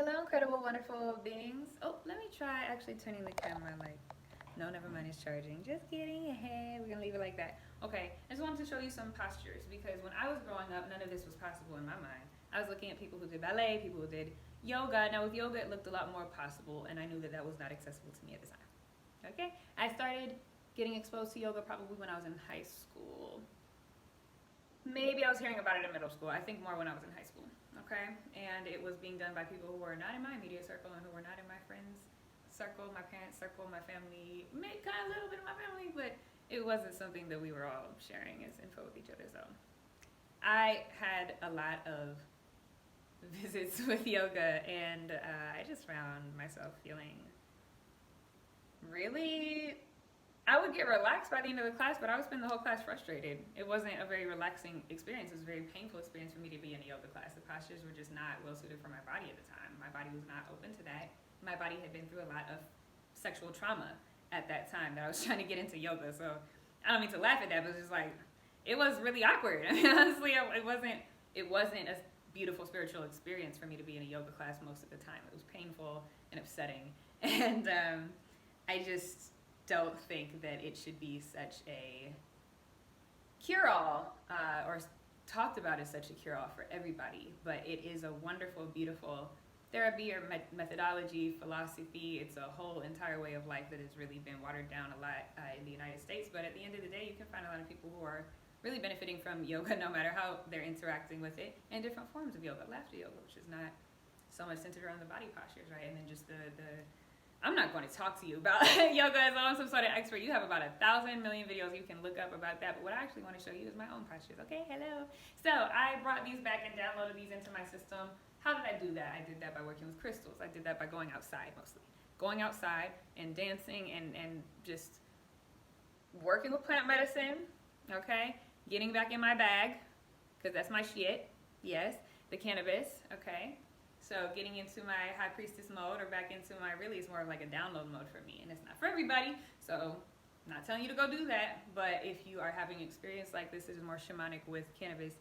Hello, incredible, wonderful beings. Oh, let me try actually turning the camera like, no, never mind, it's charging. Just kidding. Hey, we're gonna leave it like that. Okay, I just wanted to show you some postures because when I was growing up, none of this was possible in my mind. I was looking at people who did ballet, people who did yoga. Now, with yoga, it looked a lot more possible, and I knew that that was not accessible to me at the time. Okay, I started getting exposed to yoga probably when I was in high school. Maybe I was hearing about it in middle school. I think more when I was in high school. Okay, and it was being done by people who were not in my immediate circle and who were not in my friends circle, my parents circle, my family, kind of a little bit of my family, but it wasn't something that we were all sharing as info with each other. So I had a lot of visits with yoga, and I just found myself feeling really, I would get relaxed by the end of the class, but I would spend the whole class frustrated. It wasn't a very relaxing experience. It was a very painful experience for me to be in a yoga class. The postures were just not well suited for my body at the time. My body was not open to that. My body had been through a lot of sexual trauma at that time that I was trying to get into yoga. So I don't mean to laugh at that, but it's just like, it was really awkward. I mean, honestly, it wasn't a beautiful spiritual experience for me to be in a yoga class most of the time. It was painful and upsetting. And I just don't think that it should be such a cure-all or talked about as such a cure-all for everybody, but it is a wonderful, beautiful therapy or methodology, philosophy. It's a whole entire way of life that has really been watered down a lot in the United States, but at the end of the day, you can find a lot of people who are really benefiting from yoga no matter how they're interacting with it, and different forms of yoga. Laughter yoga, which is not so much centered around the body postures, right? And then just the I'm not going to talk to you about yoga as though I'm some sort of expert. You have about 1,000 million videos you can look up about that. But what I actually want to show you is my own postures. Okay, hello. So I brought these back and downloaded these into my system. How did I do that? I did that by working with crystals. I did that by going outside mostly. Going outside and dancing and just working with plant medicine, okay? Getting back in my bag, because that's my shit. Yes, the cannabis, okay? So getting into my high priestess mode or back into my, really it's more of like a download mode for me, and it's not for everybody, so I'm not telling you to go do that, but if you are having an experience like this is more shamanic with cannabis,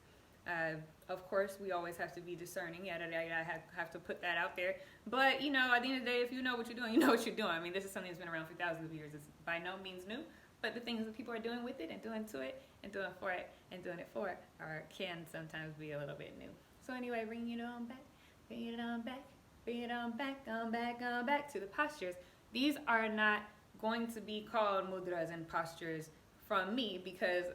of course we always have to be discerning. I have to put that out there, but you know, at the end of the day, if you know what you're doing, you know what you're doing. I mean, this is something that's been around for thousands of years. It's by no means new, but the things that people are doing with it and doing to it and doing for it and doing it for it can sometimes be a little bit new. So anyway, bring it on back. Bring it on back, bring it on back, on back, on back to the postures. These are not going to be called mudras and postures from me because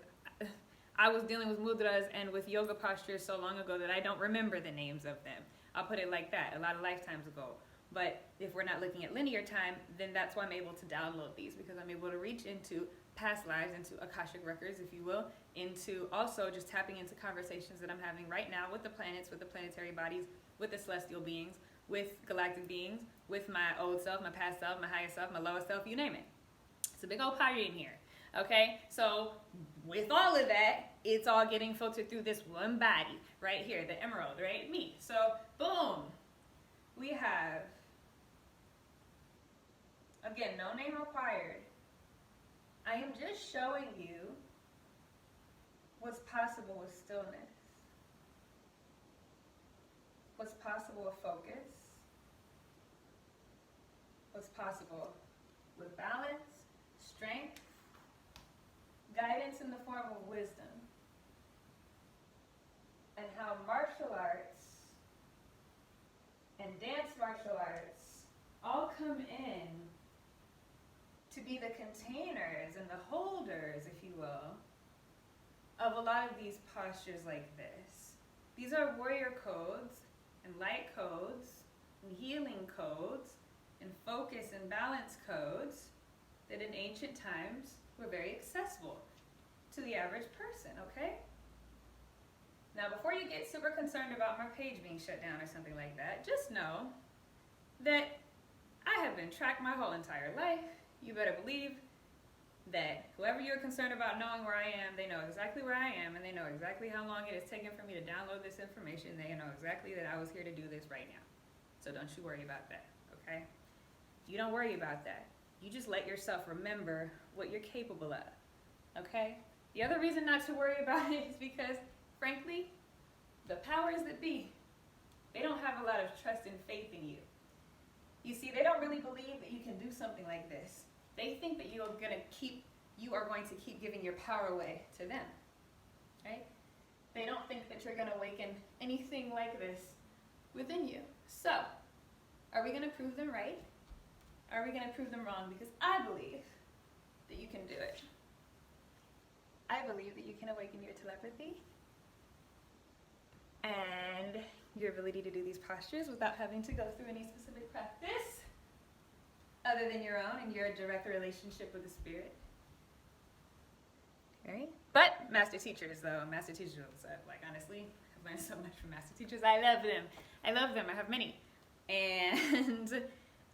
I was dealing with mudras and with yoga postures so long ago that I don't remember the names of them. I'll put it like that, a lot of lifetimes ago. But if we're not looking at linear time, then that's why I'm able to download these, because I'm able to reach into past lives, into Akashic records, if you will, into also just tapping into conversations that I'm having right now with the planets, with the planetary bodies, with the celestial beings, with galactic beings, with my old self, my past self, my higher self, my lower self, you name it. It's a big old party in here, okay? So with all of that, it's all getting filtered through this one body right here, the emerald, right? Me. So boom, we have, again, no name required. I am just showing you what's possible with stillness. What's possible with focus, what's possible with balance, strength, guidance in the form of wisdom, and how martial arts and dance martial arts all come in to be the containers and the holders, if you will, of a lot of these postures like this. These are warrior codes and light codes, and healing codes, and focus and balance codes that in ancient times were very accessible to the average person, okay? Now, before you get super concerned about my page being shut down or something like that, just know that I have been tracked my whole entire life. You better believe that whoever you're concerned about knowing where I am, they know exactly where I am, and they know exactly how long it has taken for me to download this information. They know exactly that I was here to do this right now. So don't you worry about that, okay? You don't worry about that. You just let yourself remember what you're capable of, okay? The other reason not to worry about it is because, frankly, the powers that be, They don't have a lot of trust and faith in you. You see, they don't really believe that you can do something like this. They think that you are going to keep giving your power away to them, right? They don't think that you're going to awaken anything like this within you. So, are we going to prove them right? Are we going to prove them wrong? Because I believe that you can do it. I believe that you can awaken your telepathy and your ability to do these postures without having to go through any specific practice other than your own and your direct relationship with the spirit. Right? But master teachers, though, like honestly, I've learned so much from master teachers. I love them. I have many. And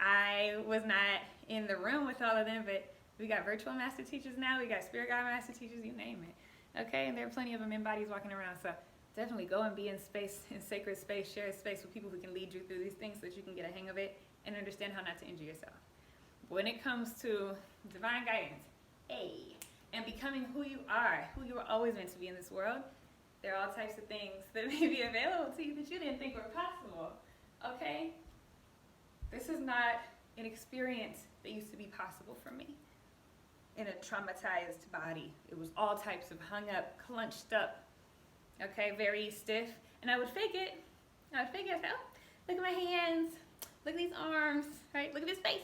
I was not in the room with all of them, but we got virtual master teachers now. We got spirit guide master teachers, you name it. Okay, and there are plenty of them in bodies walking around. So definitely go and be in space, in sacred space, share space with people who can lead you through these things so that you can get a hang of it and understand how not to injure yourself. When it comes to divine guidance, and becoming who you were always meant to be in this world, there are all types of things that may be available to you that you didn't think were possible. Okay? This is not an experience that used to be possible for me in a traumatized body. It was all types of hung up, clenched up, okay, very stiff. And I would fake it. I would say, oh, look at my hands, look at these arms, right? Look at this face.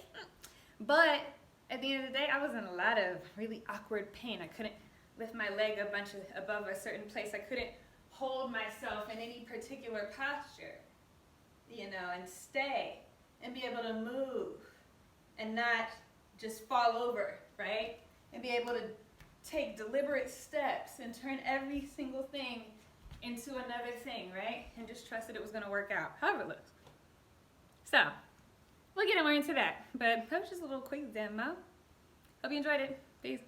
But at the end of the day, I was in a lot of really awkward pain. I couldn't lift my leg above a certain place. I couldn't hold myself in any particular posture, and stay and be able to move and not just fall over, right? And be able to take deliberate steps and turn every single thing into another thing, right? And just trust that it was going to work out, however it looks. So, we'll get more into that. But that was just a little quick demo. Hope you enjoyed it. Peace.